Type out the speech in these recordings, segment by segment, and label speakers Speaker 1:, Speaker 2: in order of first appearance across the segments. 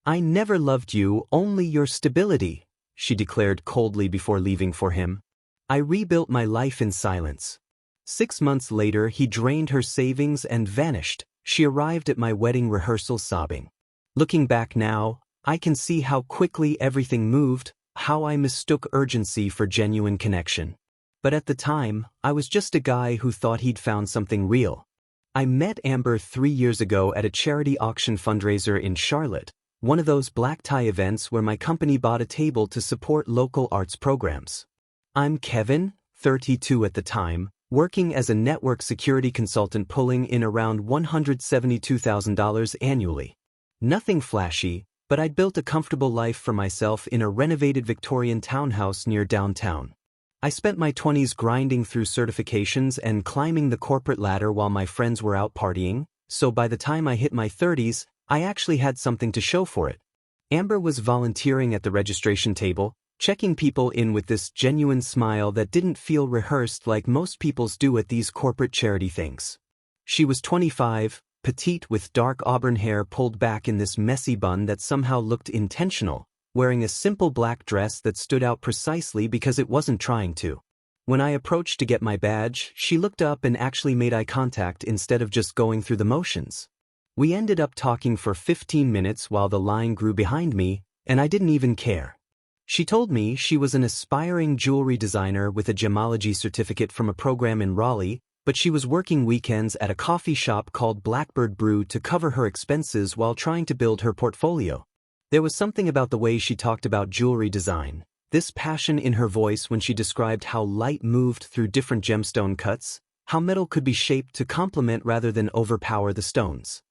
Speaker 1: "I never loved you, only your stability," she declared coldly before leaving for him. I rebuilt my life in silence. 6 months later, he drained her savings and vanished. She arrived at my wedding rehearsal sobbing. Looking back now, I can see how quickly everything moved, how I mistook urgency for genuine connection. But at the time, I was just a guy who thought he'd found something real. I met Amber 3 years ago at a charity auction fundraiser in Charlotte, one of those black tie events where my company bought a table to support local arts programs. I'm Kevin, 32 at the time, working as a network security consultant pulling in around $172,000 annually. Nothing flashy, but I'd built a comfortable life for myself in a renovated Victorian townhouse near downtown. I spent my 20s grinding through certifications and climbing the corporate ladder while my friends were out partying, so by the time I hit my 30s, I actually had something to show for it. Amber was volunteering at the registration table, checking people in with this genuine smile that didn't feel rehearsed like most people's do at these corporate charity things. She was 25, petite with dark auburn hair pulled back in this messy bun that somehow looked intentional, wearing a simple black dress that stood out precisely because it wasn't trying to. When I approached to get my badge, she looked up and actually made eye contact instead of just going through the motions. We ended up talking for 15 minutes while the line grew behind me, and I didn't even care. She told me she was an aspiring jewelry designer with a gemology certificate from a program in Raleigh, but she was working weekends at a coffee shop called Blackbird Brew to cover her expenses while trying to build her portfolio. There was something about the way she talked about jewelry design, this passion in her voice when she described how light moved through different gemstone cuts, how metal could be shaped to complement rather than overpower the stones.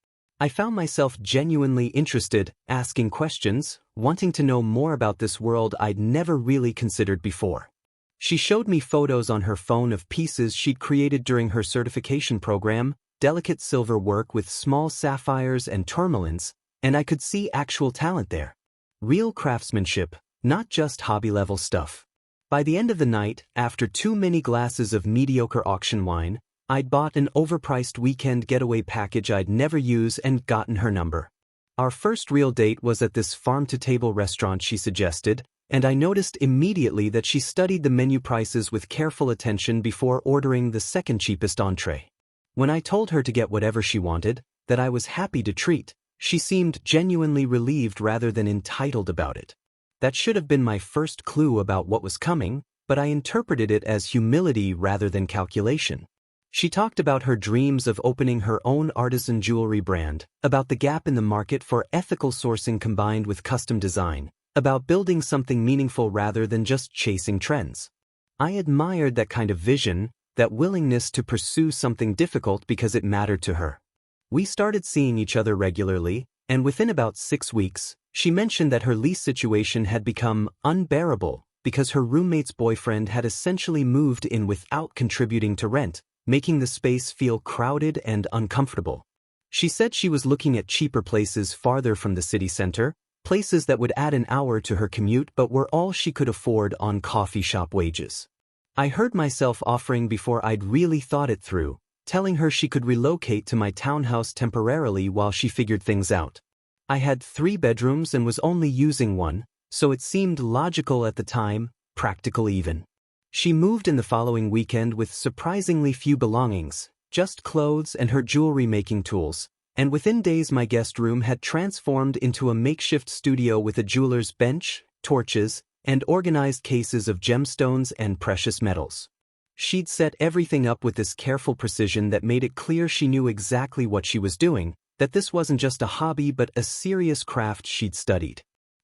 Speaker 1: I found myself genuinely interested, asking questions, wanting to know more about this world I'd never really considered before. She showed me photos on her phone of pieces she'd created during her certification program, delicate silver work with small sapphires and tourmalines, and I could see actual talent there. Real craftsmanship, not just hobby-level stuff. By the end of the night, after too many glasses of mediocre auction wine, I'd bought an overpriced weekend getaway package I'd never use and gotten her number. Our first real date was at this farm-to-table restaurant she suggested, and I noticed immediately that she studied the menu prices with careful attention before ordering the second cheapest entree. When I told her to get whatever she wanted, that I was happy to treat, she seemed genuinely relieved rather than entitled about it. That should have been my first clue about what was coming, but I interpreted it as humility rather than calculation. She talked about her dreams of opening her own artisan jewelry brand, about the gap in the market for ethical sourcing combined with custom design, about building something meaningful rather than just chasing trends. I admired that kind of vision, that willingness to pursue something difficult because it mattered to her. We started seeing each other regularly, and within about 6 weeks, she mentioned that her lease situation had become unbearable because her roommate's boyfriend had essentially moved in without contributing to rent, making the space feel crowded and uncomfortable. She said she was looking at cheaper places farther from the city center, places that would add an hour to her commute but were all she could afford on coffee shop wages. I heard myself offering before I'd really thought it through, telling her she could relocate to my townhouse temporarily while she figured things out. I had 3 bedrooms and was only using one, so it seemed logical at the time, practical even. She moved in the following weekend with surprisingly few belongings, just clothes and her jewelry-making tools, and within days my guest room had transformed into a makeshift studio with a jeweler's bench, torches, and organized cases of gemstones and precious metals. She'd set everything up with this careful precision that made it clear she knew exactly what she was doing, that this wasn't just a hobby but a serious craft she'd studied.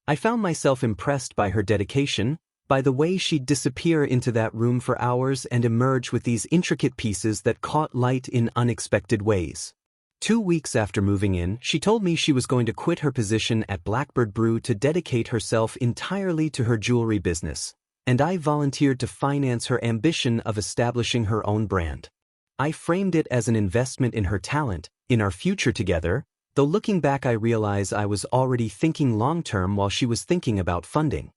Speaker 1: I found myself impressed by her dedication, by the way she'd disappear into that room for hours and emerge with these intricate pieces that caught light in unexpected ways. 2 weeks after moving in, she told me she was going to quit her position at Blackbird Brew to dedicate herself entirely to her jewelry business, and I volunteered to finance her ambition of establishing her own brand. I framed it as an investment in her talent, in our future together, though looking back I realize I was already thinking long-term while she was thinking about funding.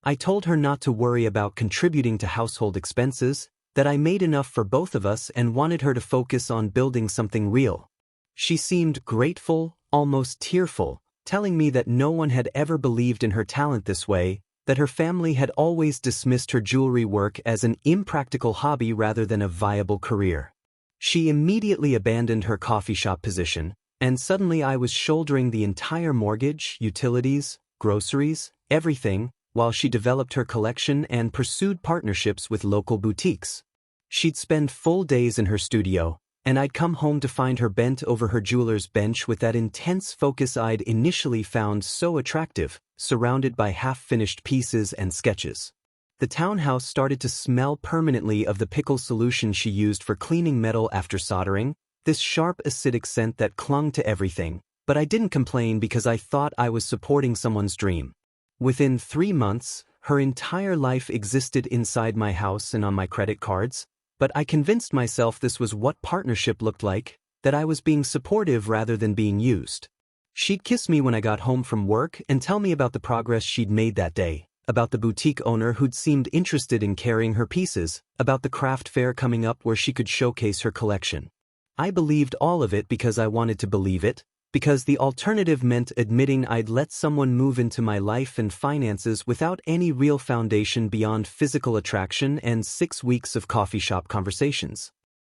Speaker 1: I told her not to worry about contributing to household expenses, that I made enough for both of us and wanted her to focus on building something real. She seemed grateful, almost tearful, telling me that no one had ever believed in her talent this way, that her family had always dismissed her jewelry work as an impractical hobby rather than a viable career. She immediately abandoned her coffee shop position, and suddenly I was shouldering the entire mortgage, utilities, groceries, everything, while she developed her collection and pursued partnerships with local boutiques. She'd spend full days in her studio, and I'd come home to find her bent over her jeweler's bench with that intense focus I'd initially found so attractive, surrounded by half-finished pieces and sketches. The townhouse started to smell permanently of the pickle solution she used for cleaning metal after soldering, this sharp acidic scent that clung to everything, but I didn't complain because I thought I was supporting someone's dream. Within 3 months, her entire life existed inside my house and on my credit cards, but I convinced myself this was what partnership looked like, that I was being supportive rather than being used. She'd kiss me when I got home from work and tell me about the progress she'd made that day, about the boutique owner who'd seemed interested in carrying her pieces, about the craft fair coming up where she could showcase her collection. I believed all of it because I wanted to believe it, because the alternative meant admitting I'd let someone move into my life and finances without any real foundation beyond physical attraction and 6 weeks of coffee shop conversations.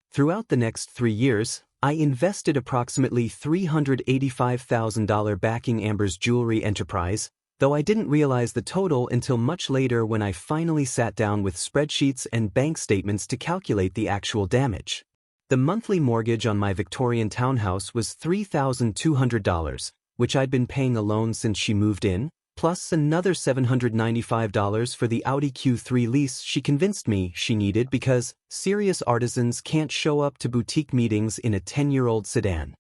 Speaker 1: Throughout the next 3 years, I invested approximately $385,000 backing Amber's jewelry enterprise, though I didn't realize the total until much later when I finally sat down with spreadsheets and bank statements to calculate the actual damage. The monthly mortgage on my Victorian townhouse was $3,200, which I'd been paying alone since she moved in, plus another $795 for the Audi Q3 lease she convinced me she needed because serious artisans can't show up to boutique meetings in a 10-year-old sedan.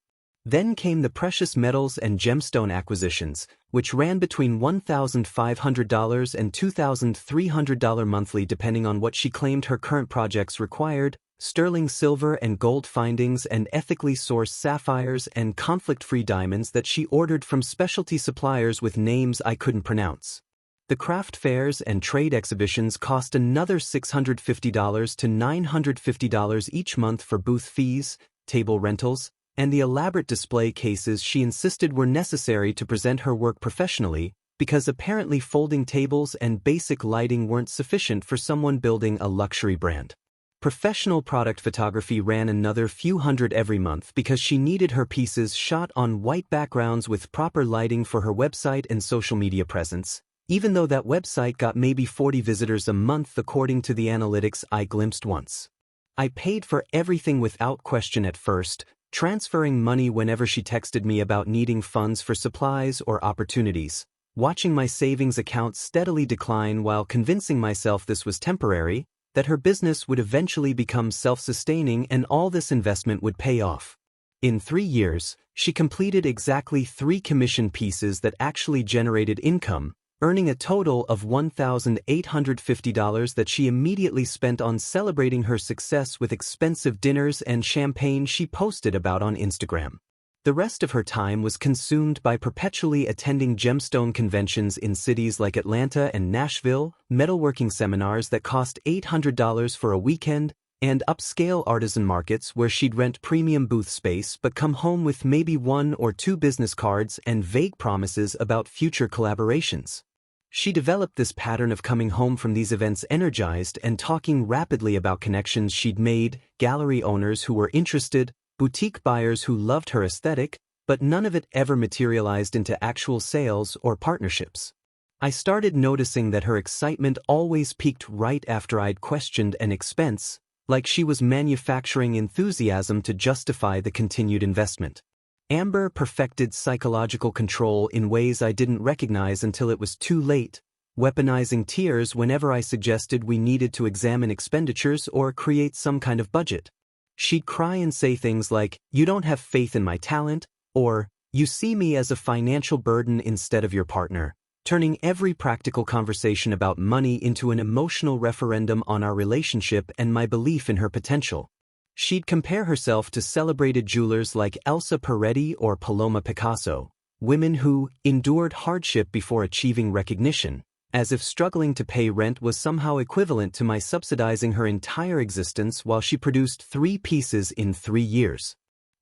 Speaker 1: Then came the precious metals and gemstone acquisitions, which ran between $1,500 and $2,300 monthly depending on what she claimed her current projects required, sterling silver and gold findings and ethically sourced sapphires and conflict-free diamonds that she ordered from specialty suppliers with names I couldn't pronounce. The craft fairs and trade exhibitions cost another $650 to $950 each month for booth fees, table rentals, and the elaborate display cases she insisted were necessary to present her work professionally, because apparently folding tables and basic lighting weren't sufficient for someone building a luxury brand. Professional product photography ran another few hundred every month because she needed her pieces shot on white backgrounds with proper lighting for her website and social media presence, even though that website got maybe 40 visitors a month according to the analytics I glimpsed once. I paid for everything without question at first, transferring money whenever she texted me about needing funds for supplies or opportunities, watching my savings account steadily decline while convincing myself this was temporary, that her business would eventually become self-sustaining and all this investment would pay off. In 3 years, she completed exactly 3 commission pieces that actually generated income, earning a total of $1,850 that she immediately spent on celebrating her success with expensive dinners and champagne she posted about on Instagram. The rest of her time was consumed by perpetually attending gemstone conventions in cities like Atlanta and Nashville, metalworking seminars that cost $800 for a weekend, and upscale artisan markets where she'd rent premium booth space but come home with maybe 1 or 2 business cards and vague promises about future collaborations. She developed this pattern of coming home from these events energized and talking rapidly about connections she'd made, gallery owners who were interested, boutique buyers who loved her aesthetic, but none of it ever materialized into actual sales or partnerships. I started noticing that her excitement always peaked right after I'd questioned an expense, like she was manufacturing enthusiasm to justify the continued investment. Amber perfected psychological control in ways I didn't recognize until it was too late, weaponizing tears whenever I suggested we needed to examine expenditures or create some kind of budget. She'd cry and say things like, "You don't have faith in my talent," or, "You see me as a financial burden instead of your partner," turning every practical conversation about money into an emotional referendum on our relationship and my belief in her potential. She'd compare herself to celebrated jewelers like Elsa Peretti or Paloma Picasso, women who endured hardship before achieving recognition, as if struggling to pay rent was somehow equivalent to my subsidizing her entire existence while she produced 3 pieces in 3 years.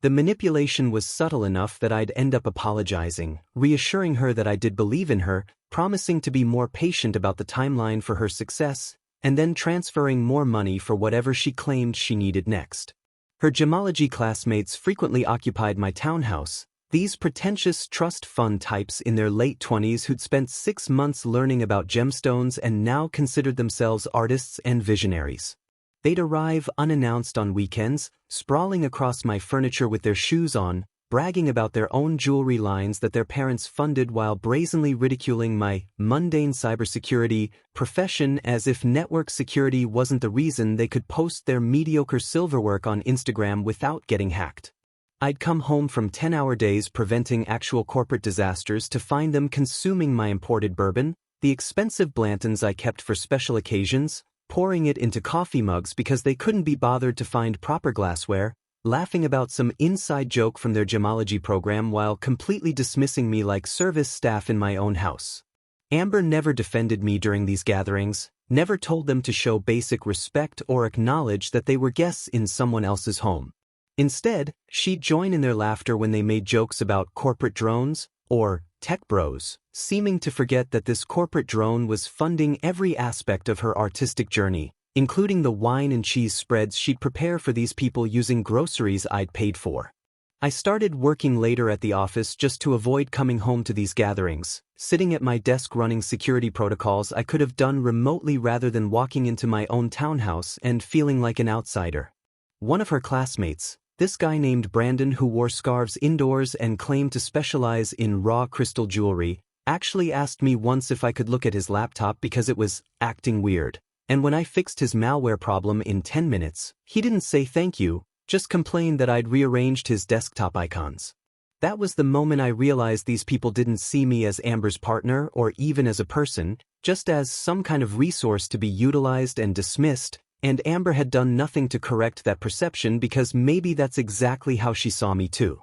Speaker 1: The manipulation was subtle enough that I'd end up apologizing, reassuring her that I did believe in her, promising to be more patient about the timeline for her success, and then transferring more money for whatever she claimed she needed next. Her gemology classmates frequently occupied my townhouse, these pretentious trust fund types in their late 20s who'd spent 6 months learning about gemstones and now considered themselves artists and visionaries. They'd arrive unannounced on weekends, sprawling across my furniture with their shoes on, bragging about their own jewelry lines that their parents funded while brazenly ridiculing my mundane cybersecurity profession as if network security wasn't the reason they could post their mediocre silverwork on Instagram without getting hacked. I'd come home from 10-hour days preventing actual corporate disasters to find them consuming my imported bourbon, the expensive Blantons I kept for special occasions, pouring it into coffee mugs because they couldn't be bothered to find proper glassware, laughing about some inside joke from their gemology program while completely dismissing me like service staff in my own house. Amber never defended me during these gatherings, never told them to show basic respect or acknowledge that they were guests in someone else's home. Instead, she'd join in their laughter when they made jokes about corporate drones, or tech bros, seeming to forget that this corporate drone was funding every aspect of her artistic journey, including the wine and cheese spreads she'd prepare for these people using groceries I'd paid for. I started working later at the office just to avoid coming home to these gatherings, sitting at my desk running security protocols I could have done remotely rather than walking into my own townhouse and feeling like an outsider. One of her classmates, this guy named Brandon who wore scarves indoors and claimed to specialize in raw crystal jewelry, actually asked me once if I could look at his laptop because it was acting weird. And when I fixed his malware problem in 10 minutes, he didn't say thank you, just complained that I'd rearranged his desktop icons. That was the moment I realized these people didn't see me as Amber's partner or even as a person, just as some kind of resource to be utilized and dismissed, and Amber had done nothing to correct that perception because maybe that's exactly how she saw me too.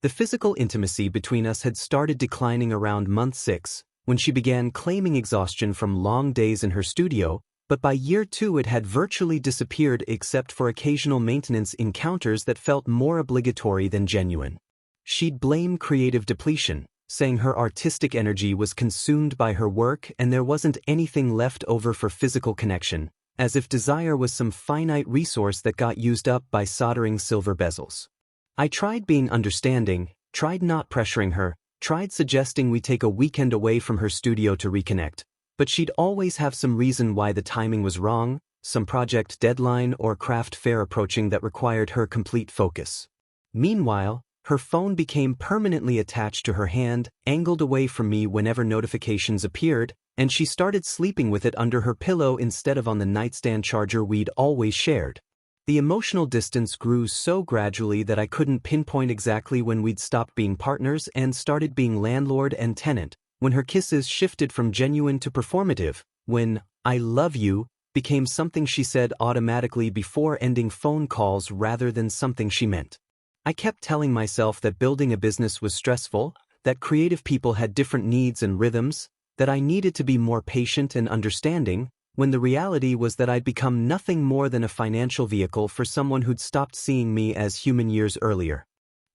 Speaker 1: The physical intimacy between us had started declining around month 6, when she began claiming exhaustion from long days in her studio, but by year 2 it had virtually disappeared except for occasional maintenance encounters that felt more obligatory than genuine. She'd blame creative depletion, saying her artistic energy was consumed by her work and there wasn't anything left over for physical connection, as if desire was some finite resource that got used up by soldering silver bezels. I tried being understanding, tried not pressuring her, tried suggesting we take a weekend away from her studio to reconnect, but she'd always have some reason why the timing was wrong, some project deadline or craft fair approaching that required her complete focus. Meanwhile, her phone became permanently attached to her hand, angled away from me whenever notifications appeared, and she started sleeping with it under her pillow instead of on the nightstand charger we'd always shared. The emotional distance grew so gradually that I couldn't pinpoint exactly when we'd stopped being partners and started being landlord and tenant, when her kisses shifted from genuine to performative, when "I love you" became something she said automatically before ending phone calls rather than something she meant. I kept telling myself that building a business was stressful, that creative people had different needs and rhythms, that I needed to be more patient and understanding, when the reality was that I'd become nothing more than a financial vehicle for someone who'd stopped seeing me as human years earlier.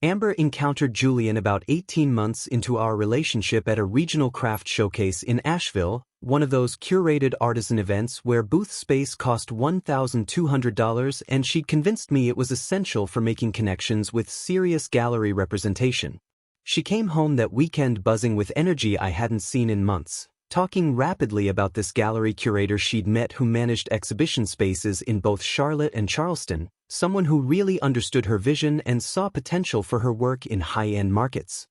Speaker 1: Amber encountered Julian about 18 months into our relationship at a regional craft showcase in Asheville, one of those curated artisan events where booth space cost $1,200 and she'd convinced me it was essential for making connections with serious gallery representation. She came home that weekend buzzing with energy I hadn't seen in months, talking rapidly about this gallery curator she'd met who managed exhibition spaces in both Charlotte and Charleston, someone who really understood her vision and saw potential for her work in high-end markets.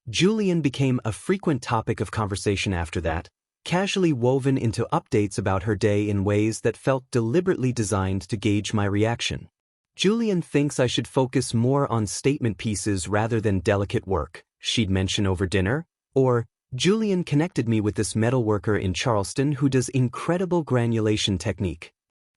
Speaker 1: Julian became a frequent topic of conversation after that, casually woven into updates about her day in ways that felt deliberately designed to gauge my reaction. Julian thinks I should focus more on statement pieces rather than delicate work, she'd mention over dinner, or Julian connected me with this metalworker in Charleston who does incredible granulation technique.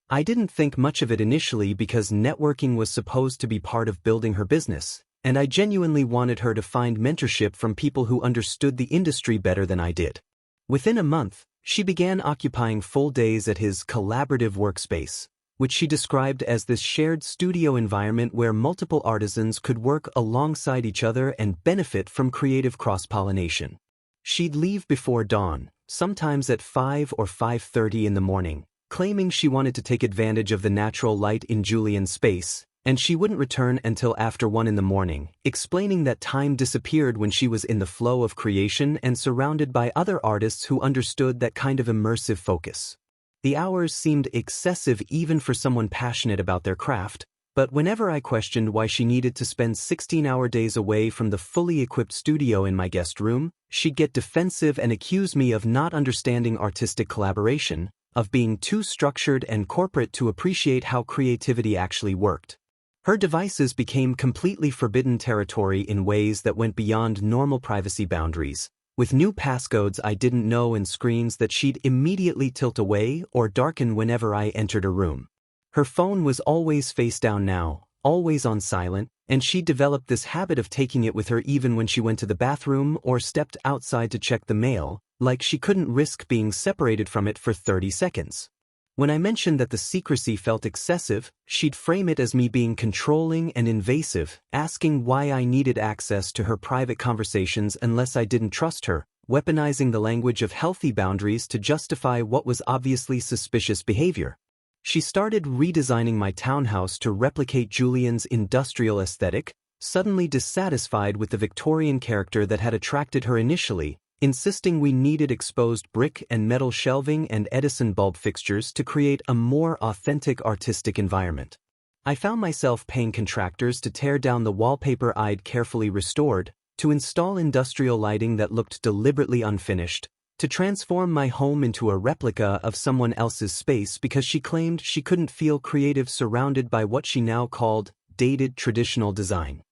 Speaker 1: I didn't think much of it initially because networking was supposed to be part of building her business, and I genuinely wanted her to find mentorship from people who understood the industry better than I did. Within a month, she began occupying full days at his collaborative workspace, which she described as this shared studio environment where multiple artisans could work alongside each other and benefit from creative cross-pollination. She'd leave before dawn, sometimes at 5 or 5:30 in the morning, claiming she wanted to take advantage of the natural light in Julian's space, and she wouldn't return until after 1 in the morning, explaining that time disappeared when she was in the flow of creation and surrounded by other artists who understood that kind of immersive focus. The hours seemed excessive even for someone passionate about their craft, but whenever I questioned why she needed to spend 16-hour days away from the fully equipped studio in my guest room, she'd get defensive and accuse me of not understanding artistic collaboration, of being too structured and corporate to appreciate how creativity actually worked. Her devices became completely forbidden territory in ways that went beyond normal privacy boundaries, with new passcodes I didn't know and screens that she'd immediately tilt away or darken whenever I entered a room. Her phone was always face down now, always on silent, and she developed this habit of taking it with her even when she went to the bathroom or stepped outside to check the mail, like she couldn't risk being separated from it for 30 seconds. When I mentioned that the secrecy felt excessive, she'd frame it as me being controlling and invasive, asking why I needed access to her private conversations unless I didn't trust her, weaponizing the language of healthy boundaries to justify what was obviously suspicious behavior. She started redesigning my townhouse to replicate Julian's industrial aesthetic, suddenly dissatisfied with the Victorian character that had attracted her initially, insisting we needed exposed brick and metal shelving and Edison bulb fixtures to create a more authentic artistic environment. I found myself paying contractors to tear down the wallpaper I'd carefully restored, to install industrial lighting that looked deliberately unfinished, to transform my home into a replica of someone else's space because she claimed she couldn't feel creative surrounded by what she now called dated traditional design.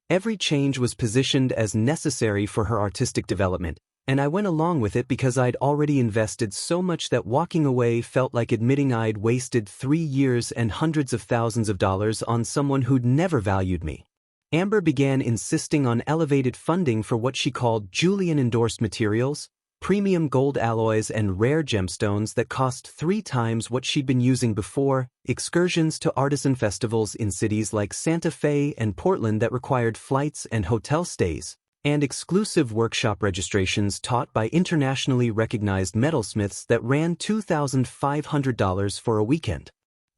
Speaker 1: Every change was positioned as necessary for her artistic development, and I went along with it because I'd already invested so much that walking away felt like admitting I'd wasted 3 years and hundreds of thousands of dollars on someone who'd never valued me. Amber began insisting on elevated funding for what she called Julian-endorsed materials, premium gold alloys and rare gemstones that cost 3 times what she'd been using before, excursions to artisan festivals in cities like Santa Fe and Portland that required flights and hotel stays, and exclusive workshop registrations taught by internationally recognized metalsmiths that ran $2,500 for a weekend.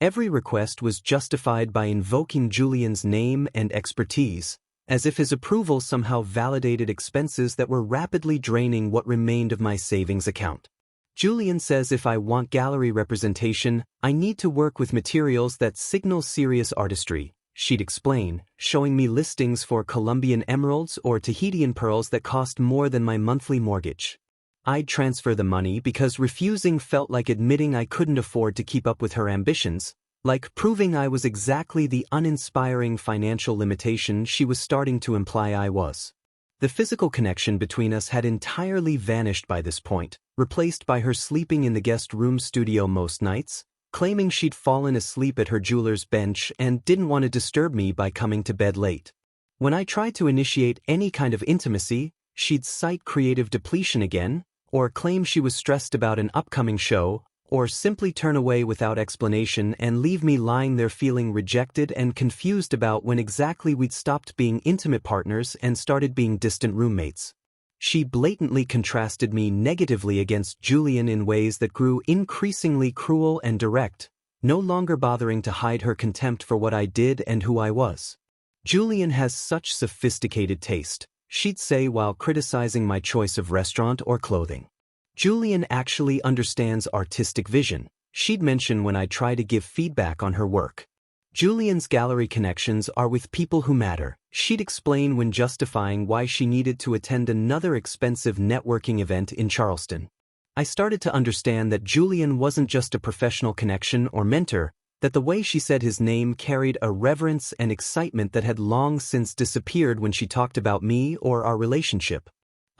Speaker 1: Every request was justified by invoking Julian's name and expertise, as if his approval somehow validated expenses that were rapidly draining what remained of my savings account. Julian says if I want gallery representation, I need to work with materials that signal serious artistry, she'd explain, showing me listings for Colombian emeralds or Tahitian pearls that cost more than my monthly mortgage. I'd transfer the money because refusing felt like admitting I couldn't afford to keep up with her ambitions, like proving I was exactly the uninspiring financial limitation she was starting to imply I was. The physical connection between us had entirely vanished by this point, replaced by her sleeping in the guest room studio most nights, claiming she'd fallen asleep at her jeweler's bench and didn't want to disturb me by coming to bed late. When I tried to initiate any kind of intimacy, she'd cite creative depletion again, or claim she was stressed about an upcoming show, or simply turn away without explanation and leave me lying there feeling rejected and confused about when exactly we'd stopped being intimate partners and started being distant roommates. She blatantly contrasted me negatively against Julian in ways that grew increasingly cruel and direct, no longer bothering to hide her contempt for what I did and who I was. Julian has such sophisticated taste, she'd say while criticizing my choice of restaurant or clothing. Julian actually understands artistic vision, she'd mention when I try to give feedback on her work. Julian's gallery connections are with people who matter, she'd explain when justifying why she needed to attend another expensive networking event in Charleston. I started to understand that Julian wasn't just a professional connection or mentor, that the way she said his name carried a reverence and excitement that had long since disappeared when she talked about me or our relationship.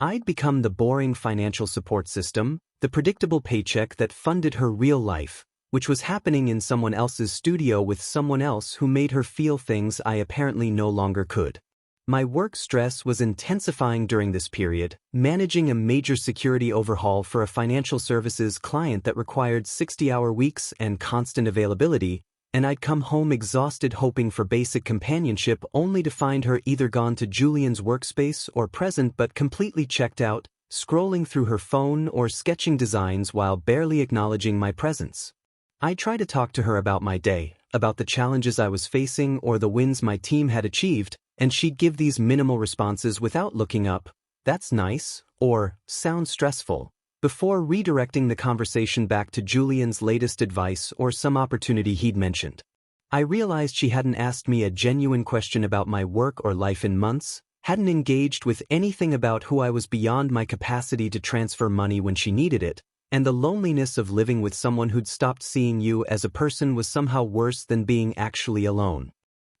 Speaker 1: I'd become the boring financial support system, the predictable paycheck that funded her real life, which was happening in someone else's studio with someone else who made her feel things I apparently no longer could. My work stress was intensifying during this period, managing a major security overhaul for a financial services client that required 60-hour weeks and constant availability, and I'd come home exhausted hoping for basic companionship only to find her either gone to Julian's workspace or present but completely checked out, scrolling through her phone or sketching designs while barely acknowledging my presence. I'd try to talk to her about my day, about the challenges I was facing or the wins my team had achieved, and she'd give these minimal responses without looking up, "That's nice," or "Sounds stressful," before redirecting the conversation back to Julian's latest advice or some opportunity he'd mentioned. I realized she hadn't asked me a genuine question about my work or life in months, hadn't engaged with anything about who I was beyond my capacity to transfer money when she needed it, and the loneliness of living with someone who'd stopped seeing you as a person was somehow worse than being actually alone.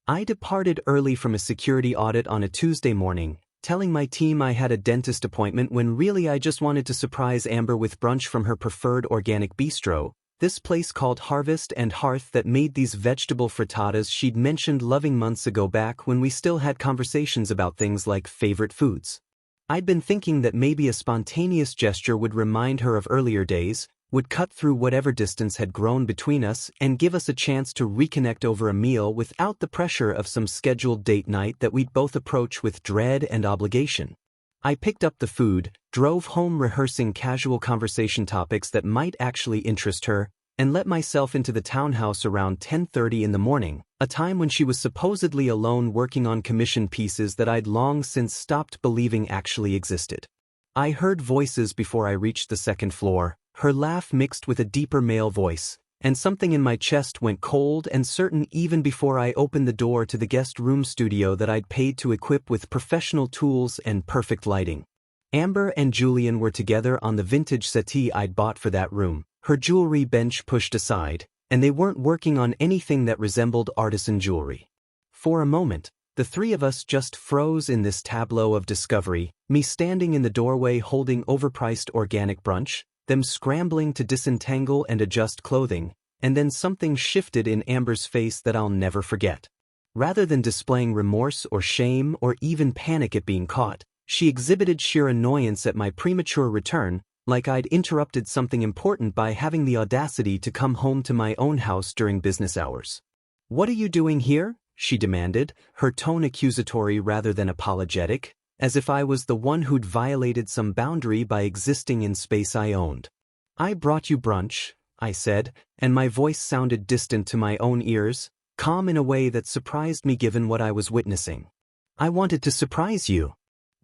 Speaker 1: I departed early from a security audit on a Tuesday morning, telling my team I had a dentist appointment when really I just wanted to surprise Amber with brunch from her preferred organic bistro, this place called Harvest and Hearth that made these vegetable frittatas she'd mentioned loving months ago back when we still had conversations about things like favorite foods. I'd been thinking that maybe a spontaneous gesture would remind her of earlier days, would cut through whatever distance had grown between us and give us a chance to reconnect over a meal without the pressure of some scheduled date night that we'd both approach with dread and obligation. I picked up the food, drove home rehearsing casual conversation topics that might actually interest her, and let myself into the townhouse around 10:30 in the morning, a time when she was supposedly alone working on commission pieces that I'd long since stopped believing actually existed. I heard voices before I reached the second floor, her laugh mixed with a deeper male voice, and something in my chest went cold and certain even before I opened the door to the guest room studio that I'd paid to equip with professional tools and perfect lighting. Amber and Julian were together on the vintage settee I'd bought for that room, her jewelry bench pushed aside, and they weren't working on anything that resembled artisan jewelry. For a moment, the three of us just froze in this tableau of discovery, me standing in the doorway holding overpriced organic brunch, them scrambling to disentangle and adjust clothing, and then something shifted in Amber's face that I'll never forget. Rather than displaying remorse or shame or even panic at being caught, she exhibited sheer annoyance at my premature return, like I'd interrupted something important by having the audacity to come home to my own house during business hours. "What are you doing here?" she demanded, her tone accusatory rather than apologetic, as if I was the one who'd violated some boundary by existing in space I owned. "I brought you brunch," I said, and my voice sounded distant to my own ears, calm in a way that surprised me given what I was witnessing. "I wanted to surprise you."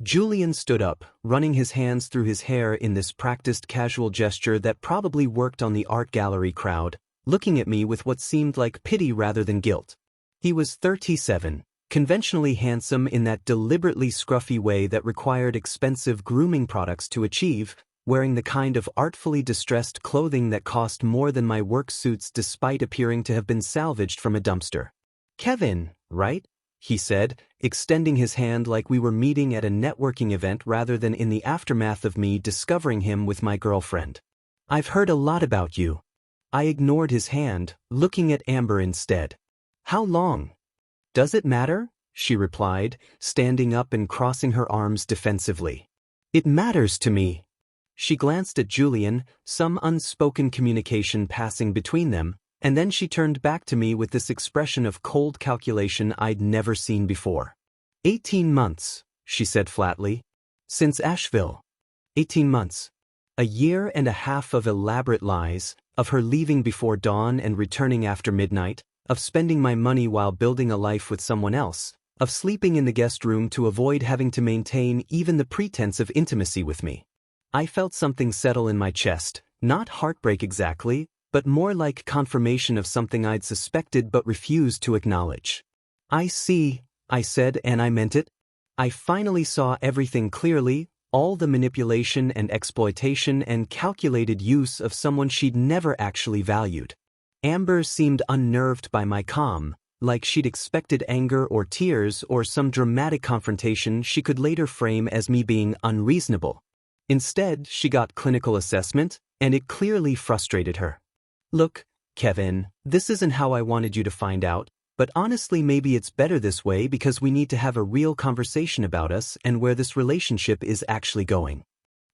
Speaker 1: Julian stood up, running his hands through his hair in this practiced casual gesture that probably worked on the art gallery crowd, looking at me with what seemed like pity rather than guilt. He was 37. Conventionally handsome in that deliberately scruffy way that required expensive grooming products to achieve, wearing the kind of artfully distressed clothing that cost more than my work suits despite appearing to have been salvaged from a dumpster. "Kevin, right?" he said, extending his hand like we were meeting at a networking event rather than in the aftermath of me discovering him with my girlfriend. "I've heard a lot about you." I ignored his hand, looking at Amber instead. "How long?" "Does it matter?" she replied, standing up and crossing her arms defensively. "It matters to me." She glanced at Julian, some unspoken communication passing between them, and then she turned back to me with this expression of cold calculation I'd never seen before. 18 months, she said flatly. "Since Asheville." 18 months. A year and a half of elaborate lies, of her leaving before dawn and returning after midnight, of spending my money while building a life with someone else, of sleeping in the guest room to avoid having to maintain even the pretense of intimacy with me. I felt something settle in my chest, not heartbreak exactly, but more like confirmation of something I'd suspected but refused to acknowledge. "I see," I said, and I meant it. I finally saw everything clearly, all the manipulation and exploitation and calculated use of someone she'd never actually valued. Amber seemed unnerved by my calm, like she'd expected anger or tears or some dramatic confrontation she could later frame as me being unreasonable. Instead, she got clinical assessment, and it clearly frustrated her. "Look, Kevin, this isn't how I wanted you to find out, but honestly maybe it's better this way because we need to have a real conversation about us and where this relationship is actually going."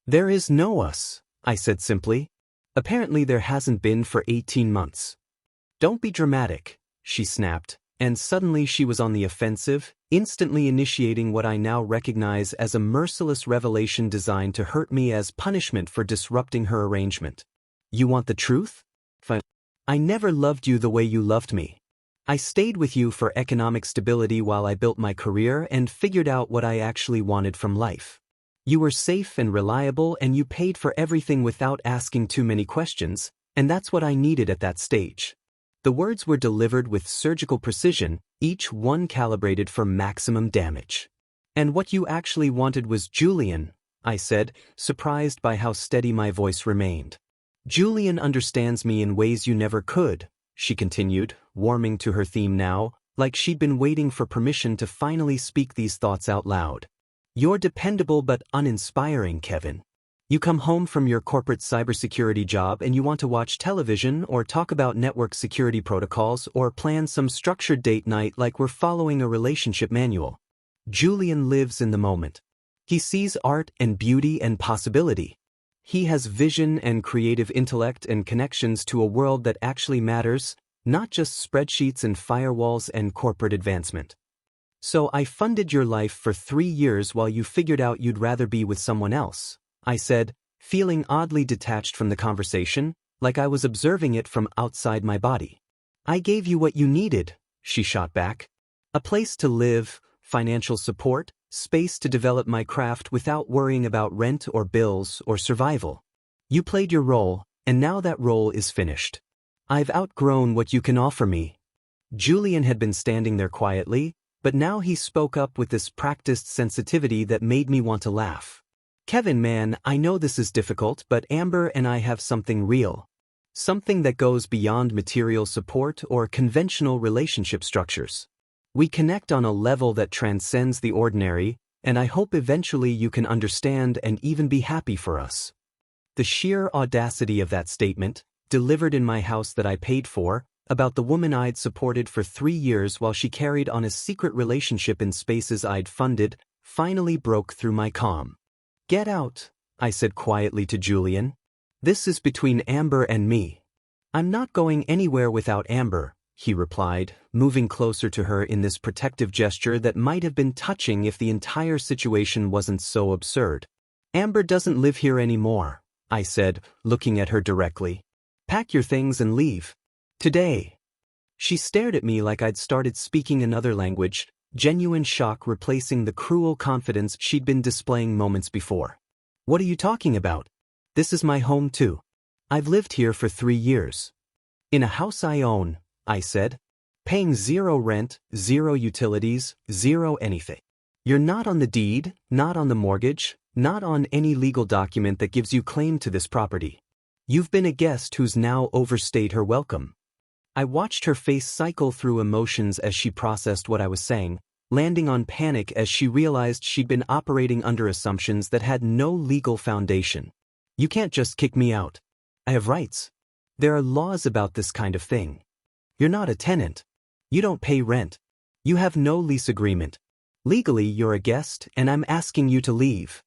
Speaker 1: "There is no us," I said simply. "Apparently there hasn't been for 18 months. Don't be dramatic," she snapped, and suddenly she was on the offensive, instantly initiating what I now recognize as a merciless revelation designed to hurt me as punishment for disrupting her arrangement. You want the truth? Fine. I never loved you the way you loved me. I stayed with you for economic stability while I built my career and figured out what I actually wanted from life. You were safe and reliable, and you paid for everything without asking too many questions, and that's what I needed at that stage. The words were delivered with surgical precision, each one calibrated for maximum damage. And what you actually wanted was Julian, I said, surprised by how steady my voice remained. Julian understands me in ways you never could, she continued, warming to her theme now, like she'd been waiting for permission to finally speak these thoughts out loud. You're dependable but uninspiring, Kevin. You come home from your corporate cybersecurity job and you want to watch television or talk about network security protocols or plan some structured date night like we're following a relationship manual. Julian lives in the moment. He sees art and beauty and possibility. He has vision and creative intellect and connections to a world that actually matters, not just spreadsheets and firewalls and corporate advancement. So I funded your life for 3 years while you figured out you'd rather be with someone else, I said, feeling oddly detached from the conversation, like I was observing it from outside my body. I gave you what you needed, she shot back. A place to live, financial support, space to develop my craft without worrying about rent or bills or survival. You played your role, and now that role is finished. I've outgrown what you can offer me. Julian had been standing there quietly, but now he spoke up with this practiced sensitivity that made me want to laugh. Kevin, man, I know this is difficult, but Amber and I have something real. Something that goes beyond material support or conventional relationship structures. We connect on a level that transcends the ordinary, and I hope eventually you can understand and even be happy for us. The sheer audacity of that statement, delivered in my house that I paid for, about the woman I'd supported for 3 years while she carried on a secret relationship in spaces I'd funded, finally broke through my calm. Get out, I said quietly to Julian. This is between Amber and me. I'm not going anywhere without Amber, he replied, moving closer to her in this protective gesture that might have been touching if the entire situation wasn't so absurd. Amber doesn't live here anymore, I said, looking at her directly. Pack your things and leave. Today. She stared at me like I'd started speaking another language, genuine shock replacing the cruel confidence she'd been displaying moments before. What are you talking about? This is my home too. I've lived here for 3 years. In a house I own, I said. Paying 0 rent, 0 utilities, 0 anything. You're not on the deed, not on the mortgage, not on any legal document that gives you claim to this property. You've been a guest who's now overstayed her welcome. I watched her face cycle through emotions as she processed what I was saying, landing on panic as she realized she'd been operating under assumptions that had no legal foundation. You can't just kick me out. I have rights. There are laws about this kind of thing. You're not a tenant. You don't pay rent. You have no lease agreement. Legally, you're a guest, and I'm asking you to leave.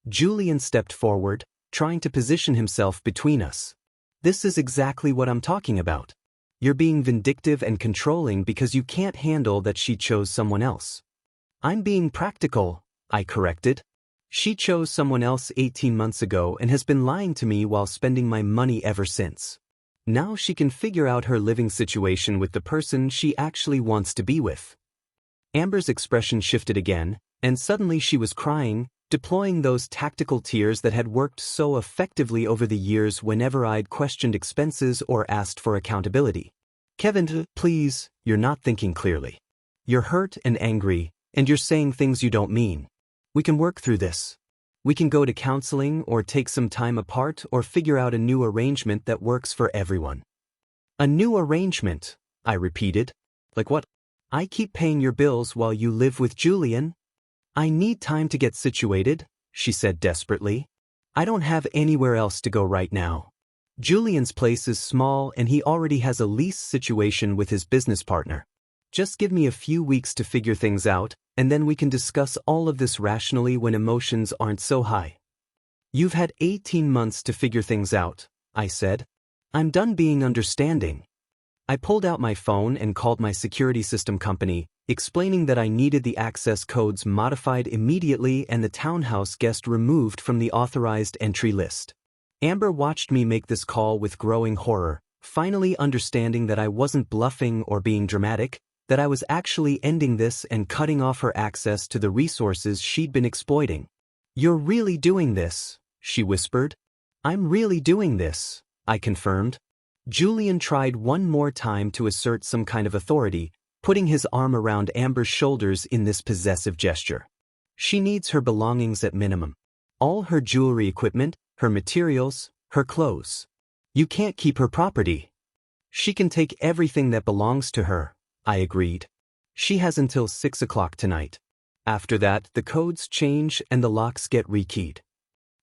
Speaker 1: Julian stepped forward, trying to position himself between us. This is exactly what I'm talking about. You're being vindictive and controlling because you can't handle that she chose someone else. I'm being practical, I corrected. She chose someone else 18 months ago and has been lying to me while spending my money ever since. Now she can figure out her living situation with the person she actually wants to be with. Amber's expression shifted again, and suddenly she was crying, deploying those tactical tears that had worked so effectively over the years whenever I'd questioned expenses or asked for accountability. Kevin, please, you're not thinking clearly. You're hurt and angry, and you're saying things you don't mean. We can work through this. We can go to counseling or take some time apart or figure out a new arrangement that works for everyone. A new arrangement, I repeated. Like what? I keep paying your bills while you live with Julian? I need time to get situated, she said desperately. I don't have anywhere else to go right now. Julian's place is small and he already has a lease situation with his business partner. Just give me a few weeks to figure things out, and then we can discuss all of this rationally when emotions aren't so high. You've had 18 months to figure things out, I said. I'm done being understanding. I pulled out my phone and called my security system company, explaining that I needed the access codes modified immediately and the townhouse guest removed from the authorized entry list. Amber watched me make this call with growing horror, finally understanding that I wasn't bluffing or being dramatic, that I was actually ending this and cutting off her access to the resources she'd been exploiting. "You're really doing this," she whispered. "I'm really doing this," I confirmed. Julian tried one more time to assert some kind of authority, putting his arm around Amber's shoulders in this possessive gesture. "She needs her belongings at minimum. All her jewelry equipment, her materials, her clothes. You can't keep her property." "She can take everything that belongs to her," I agreed. "She has until 6 o'clock tonight. After that, the codes change and the locks get rekeyed."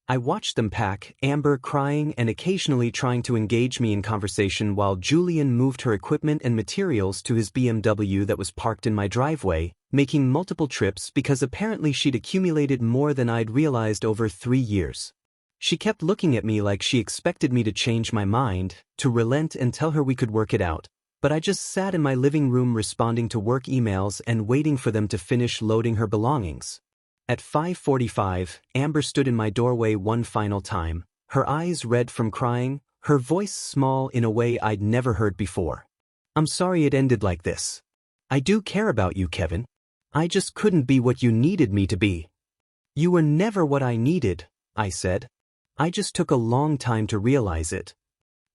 Speaker 1: I watched them pack, Amber crying and occasionally trying to engage me in conversation while Julian moved her equipment and materials to his BMW that was parked in my driveway, making multiple trips because apparently she'd accumulated more than I'd realized over 3 years. She kept looking at me like she expected me to change my mind, to relent and tell her we could work it out, but I just sat in my living room responding to work emails and waiting for them to finish loading her belongings. At 5:45, Amber stood in my doorway one final time, her eyes red from crying, her voice small in a way I'd never heard before. "I'm sorry it ended like this. I do care about you, Kevin. I just couldn't be what you needed me to be." "You were never what I needed," I said. "I just took a long time to realize it."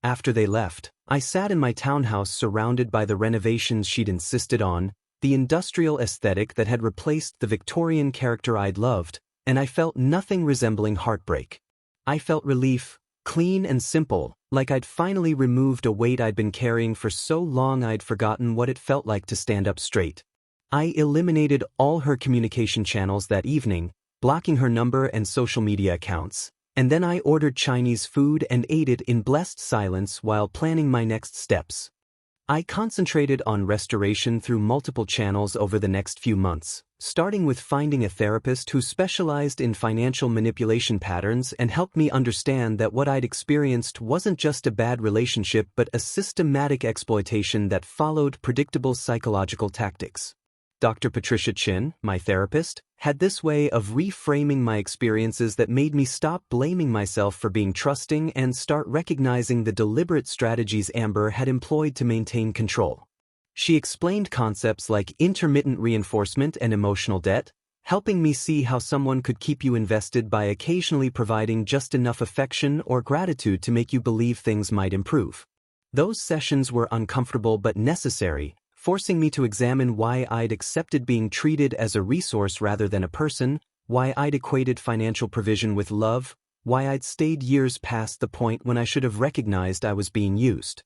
Speaker 1: After they left, I sat in my townhouse surrounded by the renovations she'd insisted on, the industrial aesthetic that had replaced the Victorian character I'd loved, and I felt nothing resembling heartbreak. I felt relief, clean and simple, like I'd finally removed a weight I'd been carrying for so long I'd forgotten what it felt like to stand up straight. I eliminated all her communication channels that evening, blocking her number and social media accounts, and then I ordered Chinese food and ate it in blessed silence while planning my next steps. I concentrated on restoration through multiple channels over the next few months, starting with finding a therapist who specialized in financial manipulation patterns and helped me understand that what I'd experienced wasn't just a bad relationship but a systematic exploitation that followed predictable psychological tactics. Dr. Patricia Chin, my therapist, had this way of reframing my experiences that made me stop blaming myself for being trusting and start recognizing the deliberate strategies Amber had employed to maintain control. She explained concepts like intermittent reinforcement and emotional debt, helping me see how someone could keep you invested by occasionally providing just enough affection or gratitude to make you believe things might improve. Those sessions were uncomfortable but necessary, forcing me to examine why I'd accepted being treated as a resource rather than a person, why I'd equated financial provision with love, why I'd stayed years past the point when I should have recognized I was being used.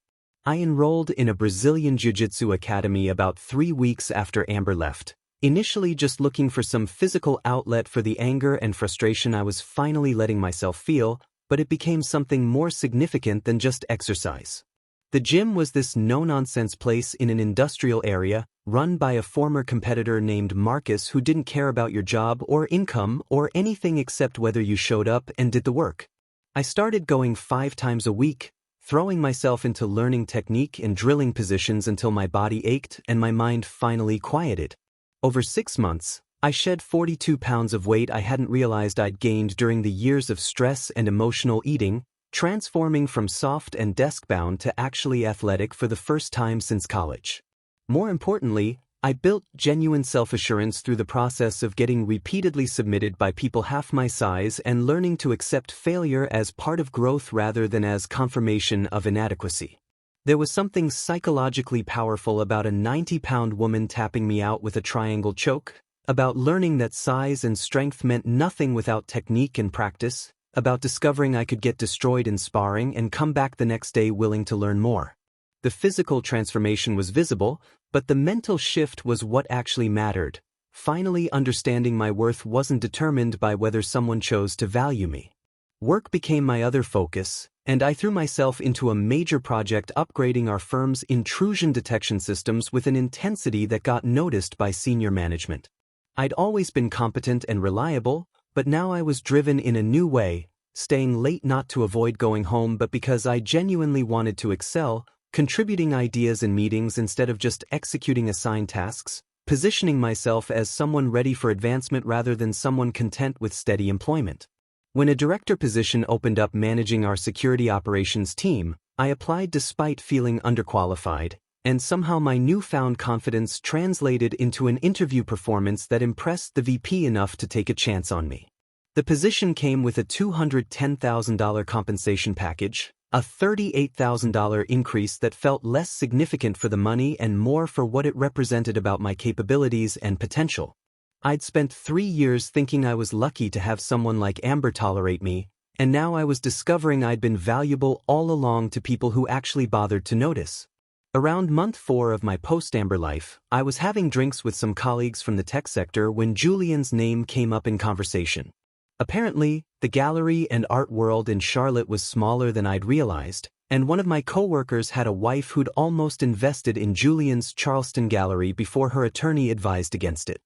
Speaker 1: I enrolled in a Brazilian Jiu-Jitsu academy about 3 weeks after Amber left, initially just looking for some physical outlet for the anger and frustration I was finally letting myself feel, but it became something more significant than just exercise. The gym was this no-nonsense place in an industrial area, run by a former competitor named Marcus who didn't care about your job or income or anything except whether you showed up and did the work. I started going 5 times a week, throwing myself into learning technique and drilling positions until my body ached and my mind finally quieted. Over 6 months, I shed 42 pounds of weight I hadn't realized I'd gained during the years of stress and emotional eating, transforming from soft and desk-bound to actually athletic for the first time since college. More importantly, I built genuine self-assurance through the process of getting repeatedly submitted by people half my size and learning to accept failure as part of growth rather than as confirmation of inadequacy. There was something psychologically powerful about a 90-pound woman tapping me out with a triangle choke, about learning that size and strength meant nothing without technique and practice, about discovering I could get destroyed in sparring and come back the next day willing to learn more. The physical transformation was visible, but the mental shift was what actually mattered. Finally understanding my worth wasn't determined by whether someone chose to value me. Work became my other focus, and I threw myself into a major project upgrading our firm's intrusion detection systems with an intensity that got noticed by senior management. I'd always been competent and reliable, but now I was driven in a new way, staying late not to avoid going home but because I genuinely wanted to excel, contributing ideas in meetings instead of just executing assigned tasks, positioning myself as someone ready for advancement rather than someone content with steady employment. When a director position opened up managing our security operations team, I applied despite feeling underqualified, and somehow my newfound confidence translated into an interview performance that impressed the VP enough to take a chance on me. The position came with a $210,000 compensation package, a $38,000 increase that felt less significant for the money and more for what it represented about my capabilities and potential. I'd spent 3 years thinking I was lucky to have someone like Amber tolerate me, and now I was discovering I'd been valuable all along to people who actually bothered to notice. Around month 4 of my post-Amber life, I was having drinks with some colleagues from the tech sector when Julian's name came up in conversation. Apparently, the gallery and art world in Charlotte was smaller than I'd realized, and one of my coworkers had a wife who'd almost invested in Julian's Charleston gallery before her attorney advised against it.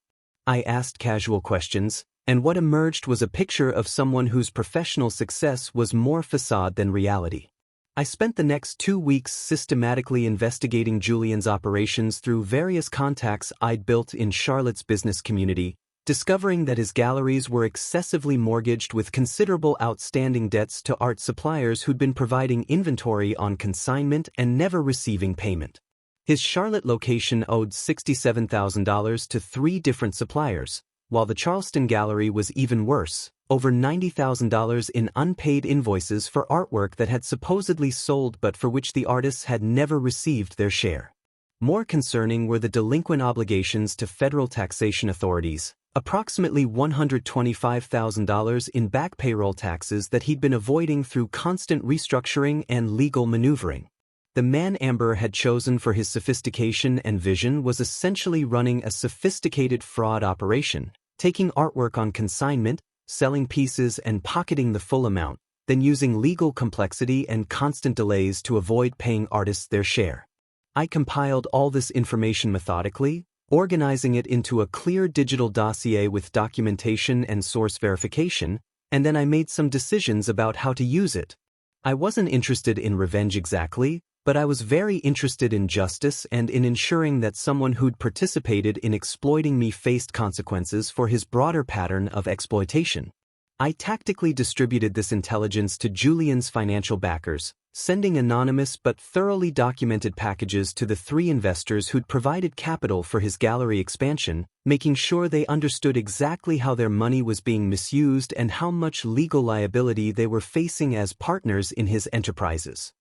Speaker 1: I asked casual questions, and what emerged was a picture of someone whose professional success was more facade than reality. I spent the next 2 weeks systematically investigating Julian's operations through various contacts I'd built in Charlotte's business community, discovering that his galleries were excessively mortgaged with considerable outstanding debts to art suppliers who'd been providing inventory on consignment and never receiving payment. His Charlotte location owed $67,000 to 3 different suppliers, while the Charleston gallery was even worse, over $90,000 in unpaid invoices for artwork that had supposedly sold but for which the artists had never received their share. More concerning were the delinquent obligations to federal taxation authorities, approximately $125,000 in back payroll taxes that he'd been avoiding through constant restructuring and legal maneuvering. The man Amber had chosen for his sophistication and vision was essentially running a sophisticated fraud operation, taking artwork on consignment, selling pieces and pocketing the full amount, then using legal complexity and constant delays to avoid paying artists their share. I compiled all this information methodically, organizing it into a clear digital dossier with documentation and source verification, and then I made some decisions about how to use it. I wasn't interested in revenge exactly, but I was very interested in justice and in ensuring that someone who'd participated in exploiting me faced consequences for his broader pattern of exploitation. I tactically distributed this intelligence to Julian's financial backers, sending anonymous but thoroughly documented packages to the 3 investors who'd provided capital for his gallery expansion, making sure they understood exactly how their money was being misused and how much legal liability they were facing as partners in his enterprises.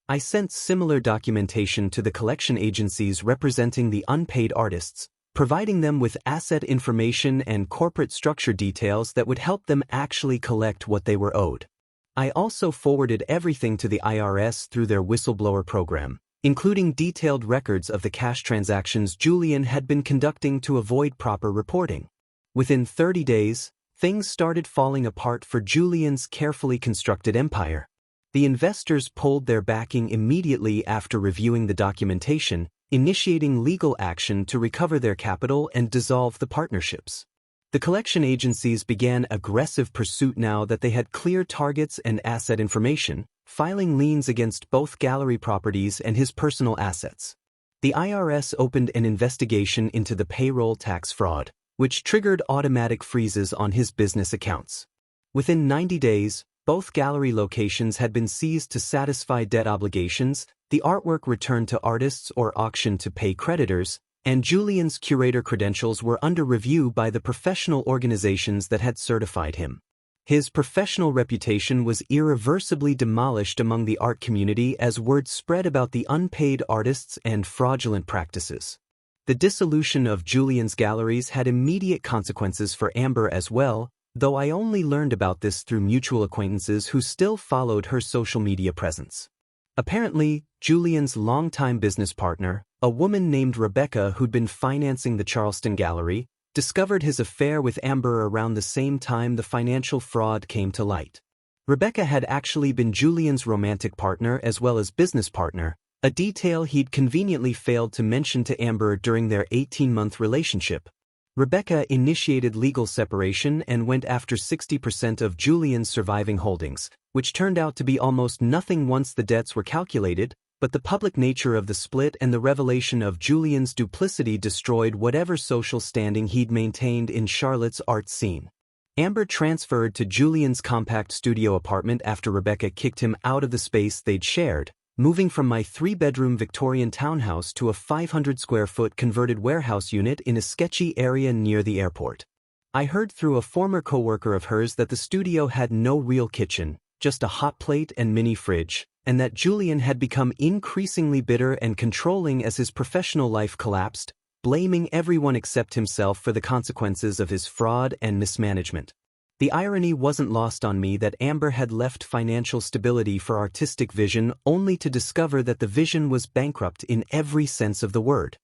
Speaker 1: I sent similar documentation to the collection agencies representing the unpaid artists, providing them with asset information and corporate structure details that would help them actually collect what they were owed. I also forwarded everything to the IRS through their whistleblower program, including detailed records of the cash transactions Julian had been conducting to avoid proper reporting. Within 30 days, things started falling apart for Julian's carefully constructed empire. The investors pulled their backing immediately after reviewing the documentation, initiating legal action to recover their capital and dissolve the partnerships. The collection agencies began aggressive pursuit now that they had clear targets and asset information, filing liens against both gallery properties and his personal assets. The IRS opened an investigation into the payroll tax fraud, which triggered automatic freezes on his business accounts. Within 90 days, both gallery locations had been seized to satisfy debt obligations, the artwork returned to artists or auctioned to pay creditors, and Julian's curator credentials were under review by the professional organizations that had certified him. His professional reputation was irreversibly demolished among the art community as word spread about the unpaid artists and fraudulent practices. The dissolution of Julian's galleries had immediate consequences for Amber as well, though I only learned about this through mutual acquaintances who still followed her social media presence. Apparently, Julian's longtime business partner, a woman named Rebecca who'd been financing the Charleston Gallery, discovered his affair with Amber around the same time the financial fraud came to light. Rebecca had actually been Julian's romantic partner as well as business partner, a detail he'd conveniently failed to mention to Amber during their 18-month relationship. Rebecca initiated legal separation and went after 60% of Julian's surviving holdings, which turned out to be almost nothing once the debts were calculated, but the public nature of the split and the revelation of Julian's duplicity destroyed whatever social standing he'd maintained in Charlotte's art scene. Amber transferred to Julian's compact studio apartment after Rebecca kicked him out of the space they'd shared, moving from my 3-bedroom Victorian townhouse to a 500-square-foot converted warehouse unit in a sketchy area near the airport. I heard through a former coworker of hers that the studio had no real kitchen, just a hot plate and mini fridge, and that Julian had become increasingly bitter and controlling as his professional life collapsed, blaming everyone except himself for the consequences of his fraud and mismanagement. The irony wasn't lost on me that Amber had left financial stability for artistic vision only to discover that the vision was bankrupt in every sense of the word.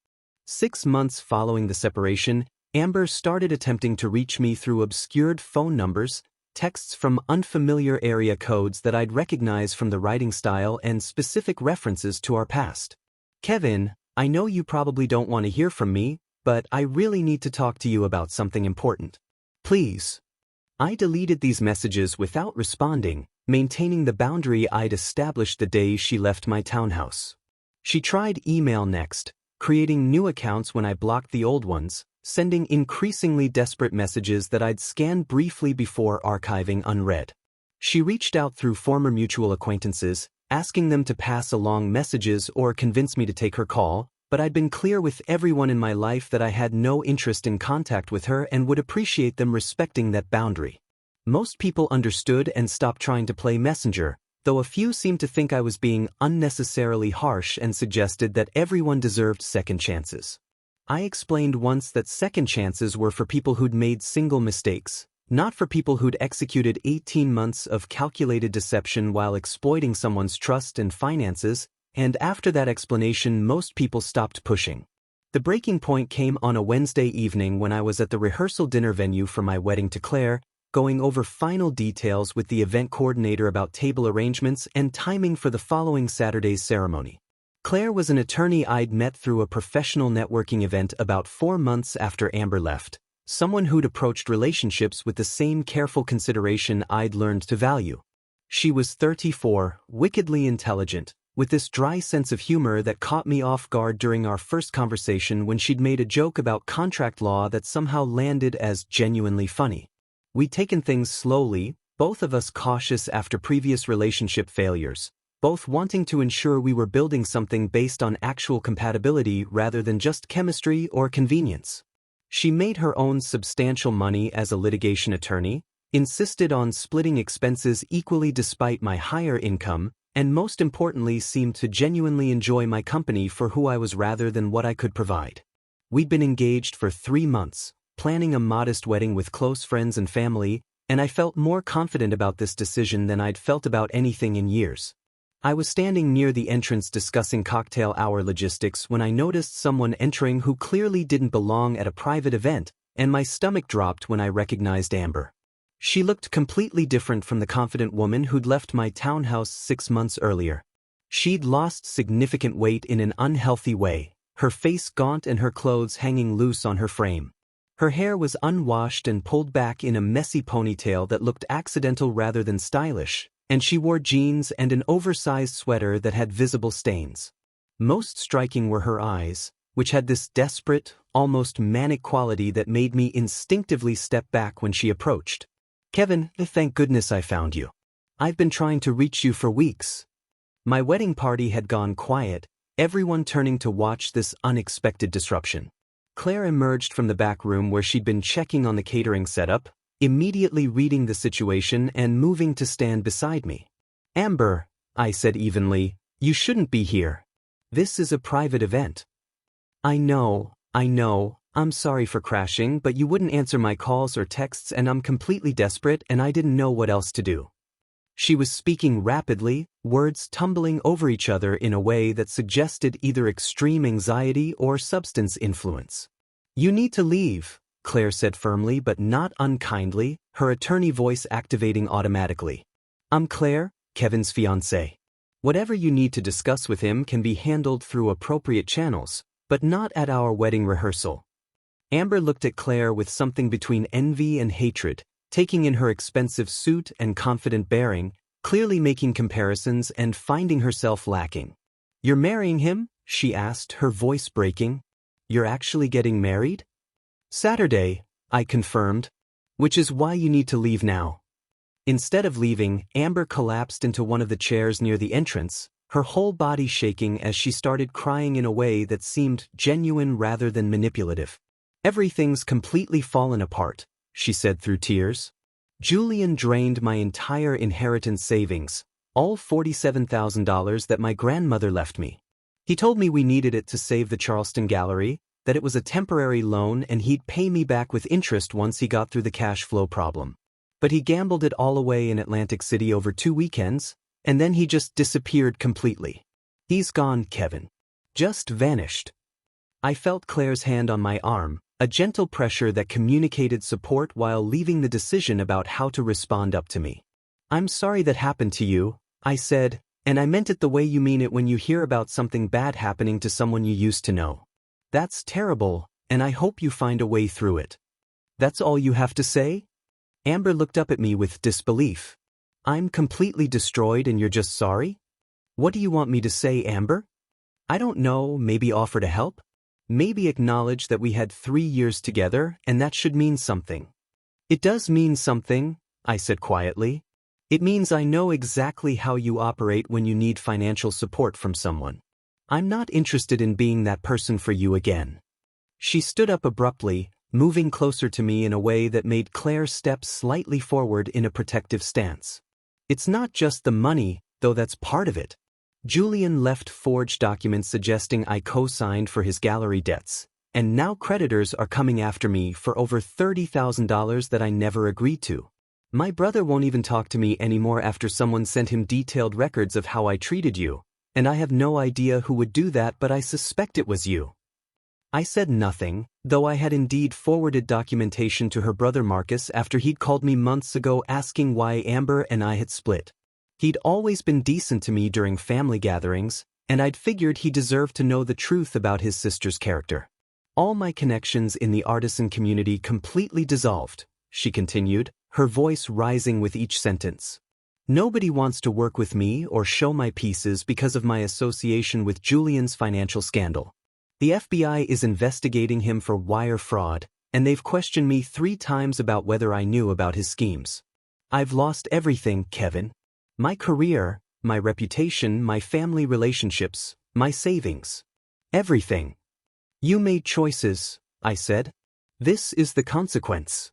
Speaker 1: 6 months following the separation, Amber started attempting to reach me through obscured phone numbers, texts from unfamiliar area codes that I'd recognize from the writing style and specific references to our past. "Kevin, I know you probably don't want to hear from me, but I really need to talk to you about something important. Please." I deleted these messages without responding, maintaining the boundary I'd established the day she left my townhouse. She tried email next, creating new accounts when I blocked the old ones, sending increasingly desperate messages that I'd scan briefly before archiving unread. She reached out through former mutual acquaintances, asking them to pass along messages or convince me to take her call, but I'd been clear with everyone in my life that I had no interest in contact with her and would appreciate them respecting that boundary. Most people understood and stopped trying to play messenger, though a few seemed to think I was being unnecessarily harsh and suggested that everyone deserved second chances. I explained once that second chances were for people who'd made single mistakes, not for people who'd executed 18 months of calculated deception while exploiting someone's trust and finances, and after that explanation most people stopped pushing. The breaking point came on a Wednesday evening when I was at the rehearsal dinner venue for my wedding to Claire, going over final details with the event coordinator about table arrangements and timing for the following Saturday's ceremony. Claire was an attorney I'd met through a professional networking event about 4 months after Amber left, someone who'd approached relationships with the same careful consideration I'd learned to value. She was 34, wickedly intelligent, with this dry sense of humor that caught me off guard during our first conversation when she'd made a joke about contract law that somehow landed as genuinely funny. We'd taken things slowly, both of us cautious after previous relationship failures, both wanting to ensure we were building something based on actual compatibility rather than just chemistry or convenience. She made her own substantial money as a litigation attorney, insisted on splitting expenses equally despite my higher income, and most importantly seemed to genuinely enjoy my company for who I was rather than what I could provide. We'd been engaged for 3 months, planning a modest wedding with close friends and family, and I felt more confident about this decision than I'd felt about anything in years. I was standing near the entrance discussing cocktail hour logistics when I noticed someone entering who clearly didn't belong at a private event, and my stomach dropped when I recognized Amber. She looked completely different from the confident woman who'd left my townhouse 6 months earlier. She'd lost significant weight in an unhealthy way, her face gaunt and her clothes hanging loose on her frame. Her hair was unwashed and pulled back in a messy ponytail that looked accidental rather than stylish, and she wore jeans and an oversized sweater that had visible stains. Most striking were her eyes, which had this desperate, almost manic quality that made me instinctively step back when she approached. "Kevin, thank goodness I found you. I've been trying to reach you for weeks." My wedding party had gone quiet, everyone turning to watch this unexpected disruption. Claire emerged from the back room where she'd been checking on the catering setup, immediately reading the situation and moving to stand beside me. "Amber," I said evenly, "you shouldn't be here. This is a private event." I know, I'm sorry for crashing, but you wouldn't answer my calls or texts and I'm completely desperate and I didn't know what else to do." She was speaking rapidly, words tumbling over each other in a way that suggested either extreme anxiety or substance influence. "You need to leave," Claire said firmly but not unkindly, her attorney voice activating automatically. "I'm Claire, Kevin's fiancée. Whatever you need to discuss with him can be handled through appropriate channels, but not at our wedding rehearsal." Amber looked at Claire with something between envy and hatred, taking in her expensive suit and confident bearing, clearly making comparisons and finding herself lacking. You're marrying him? She asked, her voice breaking. You're actually getting married? Saturday, I confirmed. Which is why you need to leave now. Instead of leaving, Amber collapsed into one of the chairs near the entrance, her whole body shaking as she started crying in a way that seemed genuine rather than manipulative. Everything's completely fallen apart, she said through tears. Julian drained my entire inheritance savings, all $47,000 that my grandmother left me. He told me we needed it to save the Charleston Gallery, that it was a temporary loan and he'd pay me back with interest once he got through the cash flow problem. But he gambled it all away in Atlantic City over 2 weekends, and then he just disappeared completely. He's gone, Kevin. Just vanished. I felt Claire's hand on my arm, a gentle pressure that communicated support while leaving the decision about how to respond up to me. I'm sorry that happened to you, I said, and I meant it the way you mean it when you hear about something bad happening to someone you used to know. That's terrible, and I hope you find a way through it. That's all you have to say? Amber looked up at me with disbelief. I'm completely destroyed and you're just sorry? What do you want me to say, Amber? I don't know, maybe offer to help? Maybe acknowledge that we had 3 years together and that should mean something. It does mean something, I said quietly. It means I know exactly how you operate when you need financial support from someone. I'm not interested in being that person for you again. She stood up abruptly, moving closer to me in a way that made Claire step slightly forward in a protective stance. It's not just the money, though that's part of it. Julian left forged documents suggesting I co-signed for his gallery debts, and now creditors are coming after me for over $30,000 that I never agreed to. My brother won't even talk to me anymore after someone sent him detailed records of how I treated you, and I have no idea who would do that, but I suspect it was you. I said nothing, though I had indeed forwarded documentation to her brother Marcus after he'd called me months ago asking why Amber and I had split. He'd always been decent to me during family gatherings, and I'd figured he deserved to know the truth about his sister's character. All my connections in the artisan community completely dissolved, she continued, her voice rising with each sentence. Nobody wants to work with me or show my pieces because of my association with Julian's financial scandal. The FBI is investigating him for wire fraud, and they've questioned me 3 times about whether I knew about his schemes. I've lost everything, Kevin. My career, my reputation, my family relationships, my savings. Everything. You made choices, I said. This is the consequence.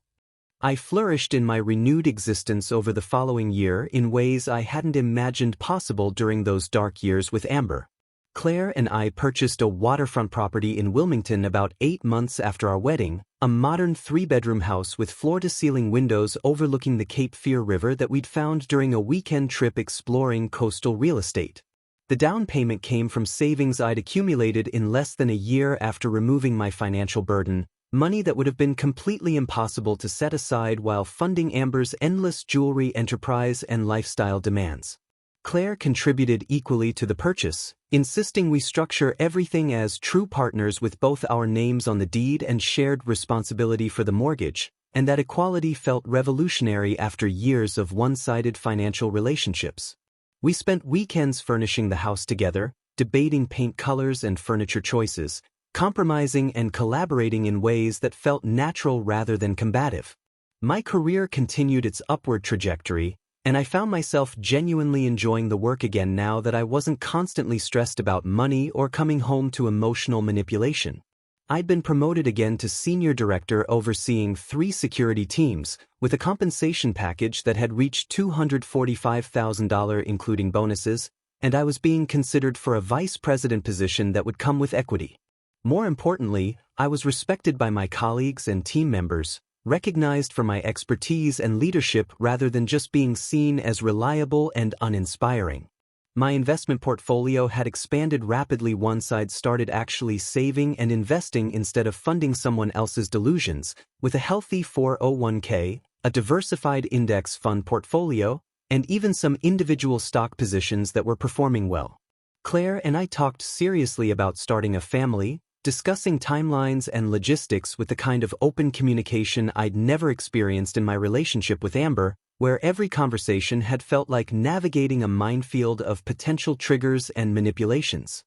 Speaker 1: I flourished in my renewed existence over the following year in ways I hadn't imagined possible during those dark years with Amber. Claire and I purchased a waterfront property in Wilmington about 8 months after our wedding, a modern 3-bedroom house with floor-to-ceiling windows overlooking the Cape Fear River that we'd found during a weekend trip exploring coastal real estate. The down payment came from savings I'd accumulated in less than a year after removing my financial burden, money that would have been completely impossible to set aside while funding Amber's endless jewelry enterprise and lifestyle demands. Claire contributed equally to the purchase, insisting we structure everything as true partners with both our names on the deed and shared responsibility for the mortgage, and that equality felt revolutionary after years of one-sided financial relationships. We spent weekends furnishing the house together, debating paint colors and furniture choices, compromising and collaborating in ways that felt natural rather than combative. My career continued its upward trajectory, and I found myself genuinely enjoying the work again now that I wasn't constantly stressed about money or coming home to emotional manipulation. I'd been promoted again to senior director overseeing 3 security teams, with a compensation package that had reached $245,000 including bonuses, and I was being considered for a vice president position that would come with equity. More importantly, I was respected by my colleagues and team members, recognized for my expertise and leadership rather than just being seen as reliable and uninspiring. My investment portfolio had expanded rapidly once I'd started actually saving and investing instead of funding someone else's delusions, with a healthy 401k, a diversified index fund portfolio, and even some individual stock positions that were performing well. Claire and I talked seriously about starting a family, discussing timelines and logistics with the kind of open communication I'd never experienced in my relationship with Amber, where every conversation had felt like navigating a minefield of potential triggers and manipulations.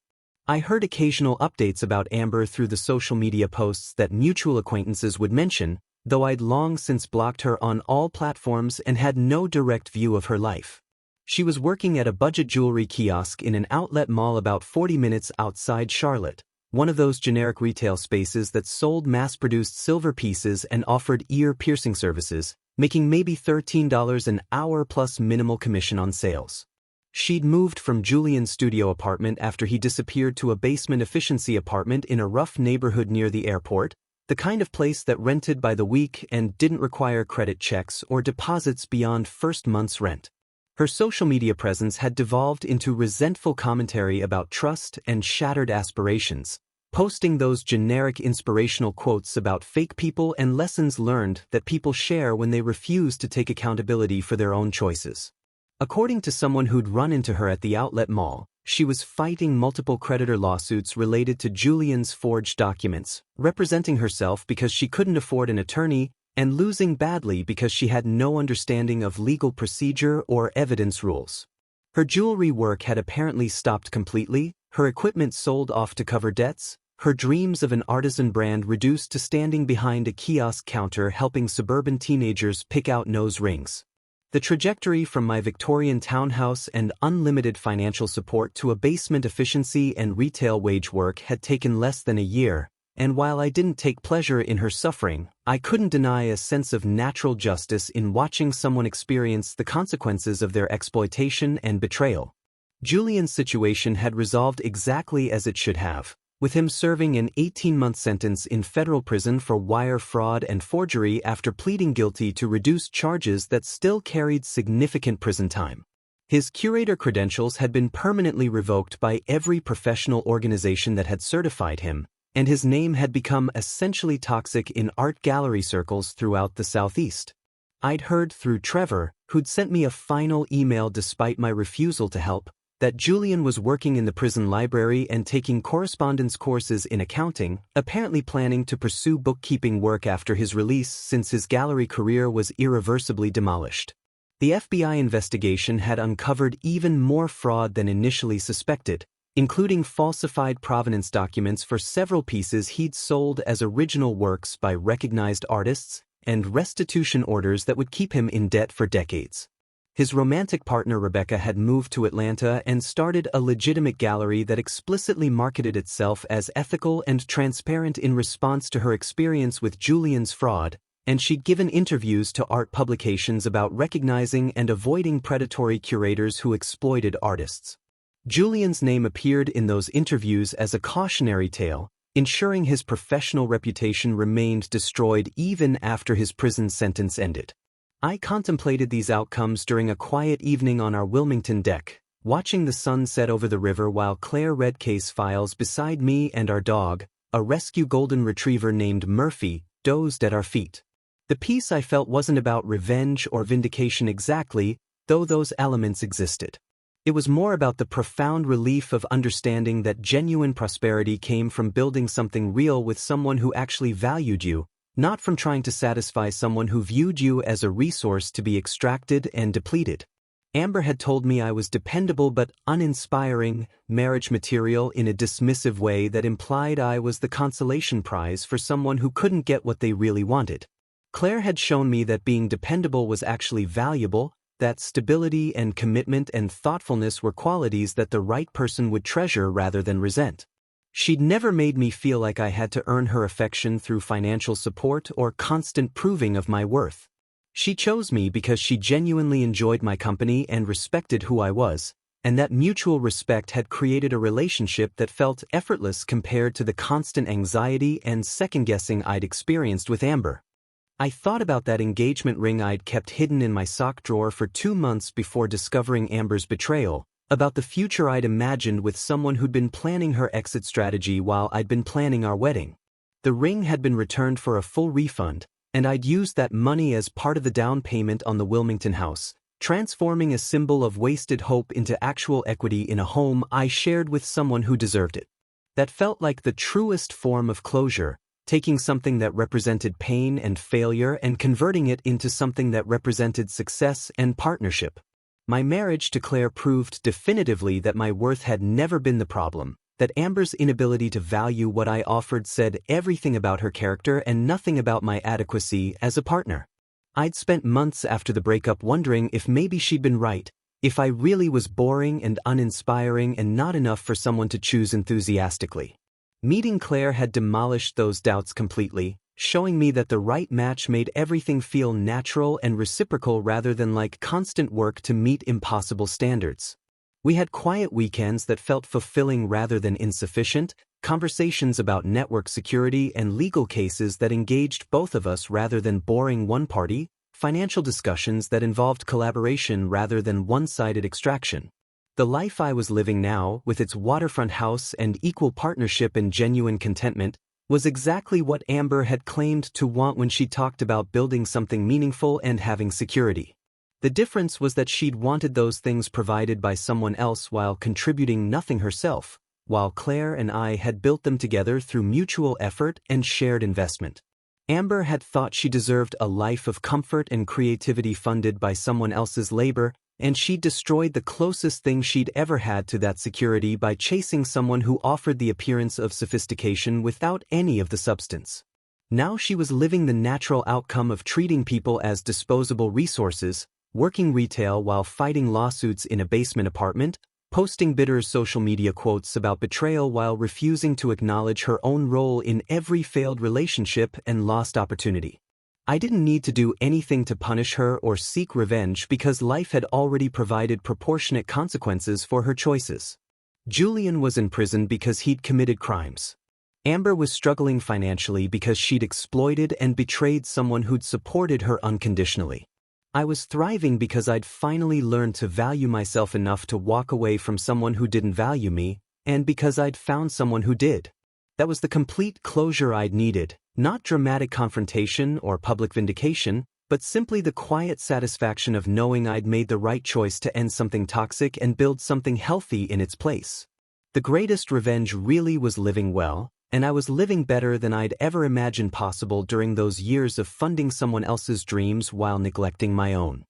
Speaker 1: I heard occasional updates about Amber through the social media posts that mutual acquaintances would mention, though I'd long since blocked her on all platforms and had no direct view of her life. She was working at a budget jewelry kiosk in an outlet mall about 40 minutes outside Charlotte, one of those generic retail spaces that sold mass-produced silver pieces and offered ear-piercing services, making maybe $13 an hour plus minimal commission on sales. She'd moved from Julian's studio apartment after he disappeared to a basement efficiency apartment in a rough neighborhood near the airport, the kind of place that rented by the week and didn't require credit checks or deposits beyond first month's rent. Her social media presence had devolved into resentful commentary about trust and shattered aspirations, posting those generic inspirational quotes about fake people and lessons learned that people share when they refuse to take accountability for their own choices. According to someone who'd run into her at the outlet mall, she was fighting multiple creditor lawsuits related to Julian's forged documents, representing herself because she couldn't afford an attorney, and losing badly because she had no understanding of legal procedure or evidence rules. Her jewelry work had apparently stopped completely, her equipment sold off to cover debts, her dreams of an artisan brand reduced to standing behind a kiosk counter helping suburban teenagers pick out nose rings. The trajectory from my Victorian townhouse and unlimited financial support to a basement efficiency and retail wage work had taken less than a year, and while I didn't take pleasure in her suffering, I couldn't deny a sense of natural justice in watching someone experience the consequences of their exploitation and betrayal. Julian's situation had resolved exactly as it should have, with him serving an 18-month sentence in federal prison for wire fraud and forgery after pleading guilty to reduced charges that still carried significant prison time. His curator credentials had been permanently revoked by every professional organization that had certified him, and his name had become essentially toxic in art gallery circles throughout the Southeast. I'd heard through Trevor, who'd sent me a final email despite my refusal to help, that Julian was working in the prison library and taking correspondence courses in accounting, apparently planning to pursue bookkeeping work after his release since his gallery career was irreversibly demolished. The FBI investigation had uncovered even more fraud than initially suspected, including falsified provenance documents for several pieces he'd sold as original works by recognized artists, and restitution orders that would keep him in debt for decades. His romantic partner Rebecca had moved to Atlanta and started a legitimate gallery that explicitly marketed itself as ethical and transparent in response to her experience with Julian's fraud, and she'd given interviews to art publications about recognizing and avoiding predatory curators who exploited artists. Julian's name appeared in those interviews as a cautionary tale, ensuring his professional reputation remained destroyed even after his prison sentence ended. I contemplated these outcomes during a quiet evening on our Wilmington deck, watching the sun set over the river while Claire read case files beside me and our dog, a rescue golden retriever named Murphy, dozed at our feet. The peace I felt wasn't about revenge or vindication exactly, though those elements existed. It was more about the profound relief of understanding that genuine prosperity came from building something real with someone who actually valued you, not from trying to satisfy someone who viewed you as a resource to be extracted and depleted. Amber had told me I was dependable but uninspiring, marriage material in a dismissive way that implied I was the consolation prize for someone who couldn't get what they really wanted. Claire had shown me that being dependable was actually valuable, that stability and commitment and thoughtfulness were qualities that the right person would treasure rather than resent. She'd never made me feel like I had to earn her affection through financial support or constant proving of my worth. She chose me because she genuinely enjoyed my company and respected who I was, and that mutual respect had created a relationship that felt effortless compared to the constant anxiety and second-guessing I'd experienced with Amber. I thought about that engagement ring I'd kept hidden in my sock drawer for 2 months before discovering Amber's betrayal, about the future I'd imagined with someone who'd been planning her exit strategy while I'd been planning our wedding. The ring had been returned for a full refund, and I'd used that money as part of the down payment on the Wilmington house, transforming a symbol of wasted hope into actual equity in a home I shared with someone who deserved it. That felt like the truest form of closure, taking something that represented pain and failure and converting it into something that represented success and partnership. My marriage to Claire proved definitively that my worth had never been the problem, that Amber's inability to value what I offered said everything about her character and nothing about my adequacy as a partner. I'd spent months after the breakup wondering if maybe she'd been right, if I really was boring and uninspiring and not enough for someone to choose enthusiastically. Meeting Claire had demolished those doubts completely, showing me that the right match made everything feel natural and reciprocal rather than like constant work to meet impossible standards. We had quiet weekends that felt fulfilling rather than insufficient, conversations about network security and legal cases that engaged both of us rather than boring one party, financial discussions that involved collaboration rather than one-sided extraction. The life I was living now, with its waterfront house and equal partnership and genuine contentment, was exactly what Amber had claimed to want when she talked about building something meaningful and having security. The difference was that she'd wanted those things provided by someone else while contributing nothing herself, while Claire and I had built them together through mutual effort and shared investment. Amber had thought she deserved a life of comfort and creativity funded by someone else's labor, and she destroyed the closest thing she'd ever had to that security by chasing someone who offered the appearance of sophistication without any of the substance. Now she was living the natural outcome of treating people as disposable resources, working retail while fighting lawsuits in a basement apartment, posting bitter social media quotes about betrayal while refusing to acknowledge her own role in every failed relationship and lost opportunity. I didn't need to do anything to punish her or seek revenge because life had already provided proportionate consequences for her choices. Julian was in prison because he'd committed crimes. Amber was struggling financially because she'd exploited and betrayed someone who'd supported her unconditionally. I was thriving because I'd finally learned to value myself enough to walk away from someone who didn't value me, and because I'd found someone who did. That was the complete closure I'd needed, not dramatic confrontation or public vindication, but simply the quiet satisfaction of knowing I'd made the right choice to end something toxic and build something healthy in its place. The greatest revenge really was living well, and I was living better than I'd ever imagined possible during those years of funding someone else's dreams while neglecting my own.